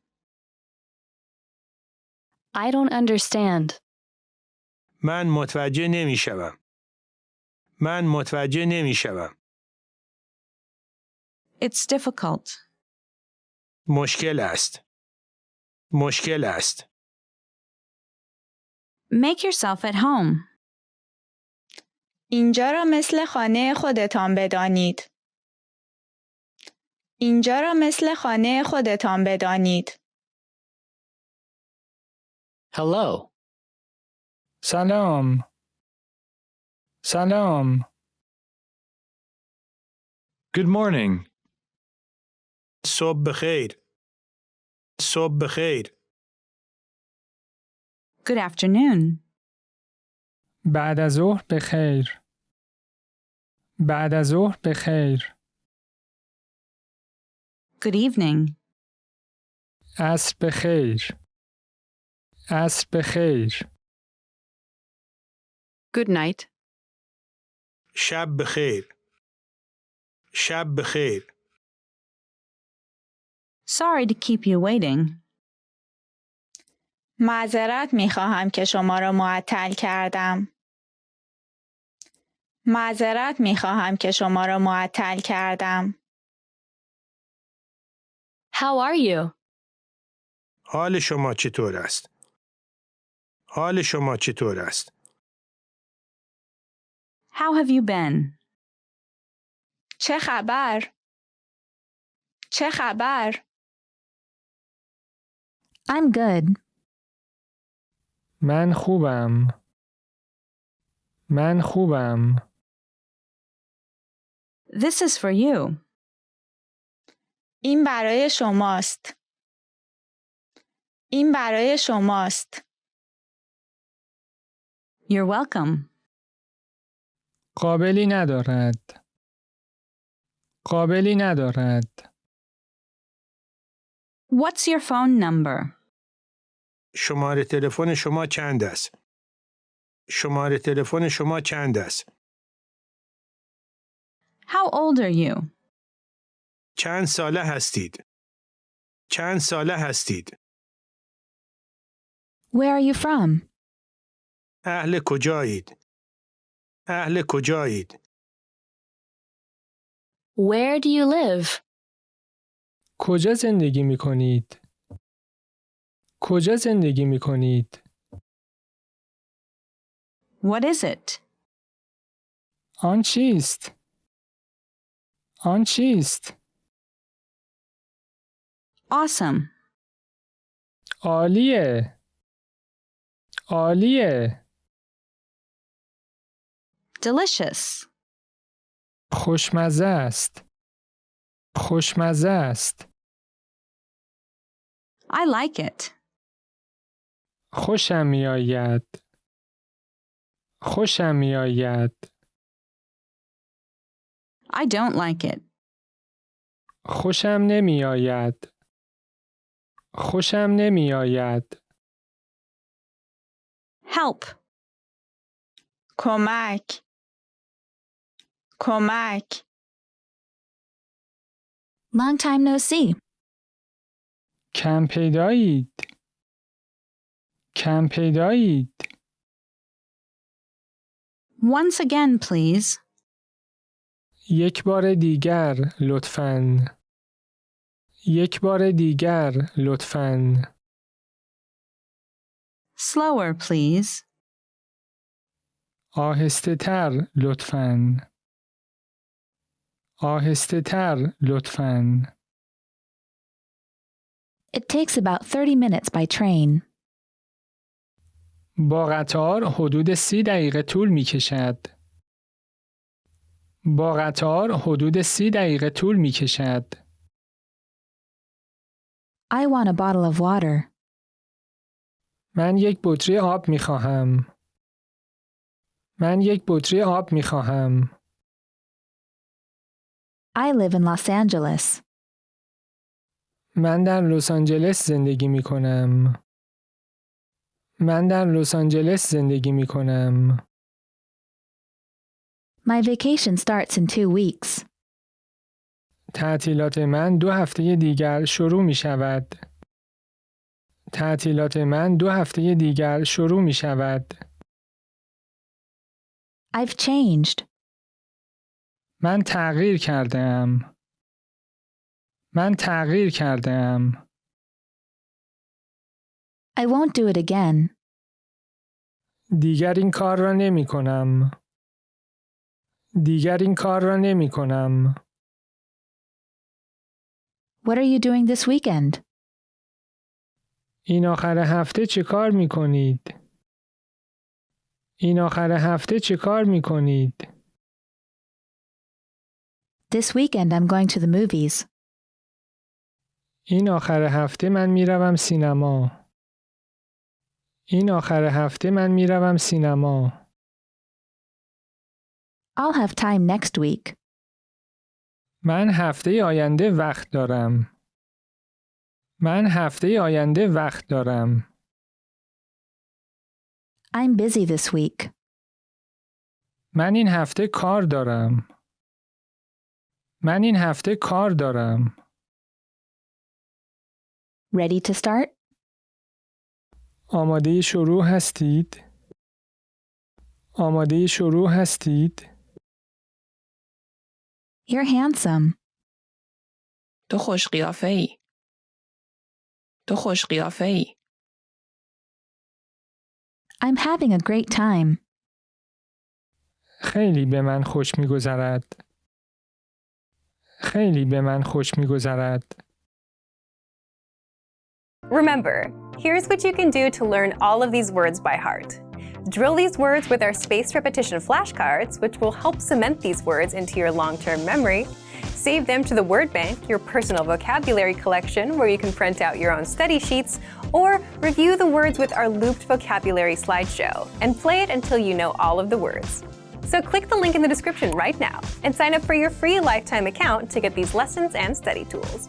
I don't understand. من متوجه نمی شوم. من متوجه نمی شوم. It's difficult. مشکل است. مشکل است. Make yourself at home. اینجا را مثل خانه خودتان بدانید. اینجا را مثل خانه خودتان بدانید. Hello. سلام. سلام. Good morning. صبح بخیر. صبح بخیر. Good afternoon. بعد از ظهر بخیر. بعد از ظهر بخیر. Good evening. عصر بخیر. عصر بخیر. Good night. شب بخیر. شب بخیر. Sorry to keep you waiting. معذرت می خواهم که شما را معطل کردم. معذرت می خواهم که شما را معطل کردم. How are you? حال شما چطور است؟ حال شما چطور است؟ How have you been? چه خبر؟ چه خبر؟ I'm good. من خوبم. من خوبم. This is for you. این برای شماست. این برای شماست. You're welcome. قابلی ندارد. قابلی ندارد. What's your phone number? شماره تلفن شما چند است؟ شماره تلفن شما چند است؟ How old are you? چند ساله هستید؟ چند ساله هستید؟ Where are you from? اهل کجایید؟ اهل کجایید؟ Where do you live? کجا زندگی می کنید؟ کجا زندگی می کنید؟ What is it? آن چیست؟ آن چیست؟ Awesome. عالیه. عالیه. Delicious. خوشمزه است. خوشمزه است. I like it. خوشم می آید. خوشم می آید. I don't like it. خوشم نمی آید. خوشم نمی آید. Help. کمک. کمک. Long time no see. کم پیدایید. کم پیدایید. Once again, please. یک بار دیگر لطفاً. یک بار دیگر لطفاً. Slower, please. آهسته تر لطفاً. آهسته تر لطفاً. It takes about 30 minutes by train. با قطار حدود 30 دقیقه طول می کشد. با قطار حدود 30 دقیقه طول می کشد. I want a bottle of water. من یک بطری آب می خواهم. من یک بطری آب می خواهم. I live in Los Angeles. من در لس آنجلس زندگی می کنم. من در لس آنجلس زندگی می کنم. My vacation starts in 2 weeks. تعطیلات من 2 هفته دیگر شروع می شود. تعطیلات من 2 هفته دیگر شروع می شود. I've changed. من تغییر کرده ام. من تغییر کرده ام. I won't do it again. دیگر این کار را نمی کنم. دیگر این کار را نمی کنم. What are you doing this weekend? این آخر هفته چه کار می کنید؟ این آخر هفته چه کار می کنید؟ This weekend I'm going to the movies. این آخر هفته من می روم سینما. این آخر هفته من می روم سینما. I'll have time next week. من هفته آینده وقت دارم. من هفته آینده وقت دارم. I'm busy this week. من این هفته کار دارم. من این هفته کار دارم. Ready to start? آماده شروع هستید؟ آماده شروع هستید؟ You're handsome. تو خوش قیافه ای. تو خوش قیافه ای. I'm having a great time. خیلی به من خوش می‌گذرد. خیلی به من خوش می‌گذرد. Remember, here's what you can do to learn all of these words by heart. Drill these words with our spaced repetition flashcards, which will help cement these words into your long-term memory. Save them to the word bank, your personal vocabulary collection, where you can print out your own study sheets, or review the words with our looped vocabulary slideshow, and play it until you know all of the words. So click the link in the description right now and sign up for your free lifetime account to get these lessons and study tools.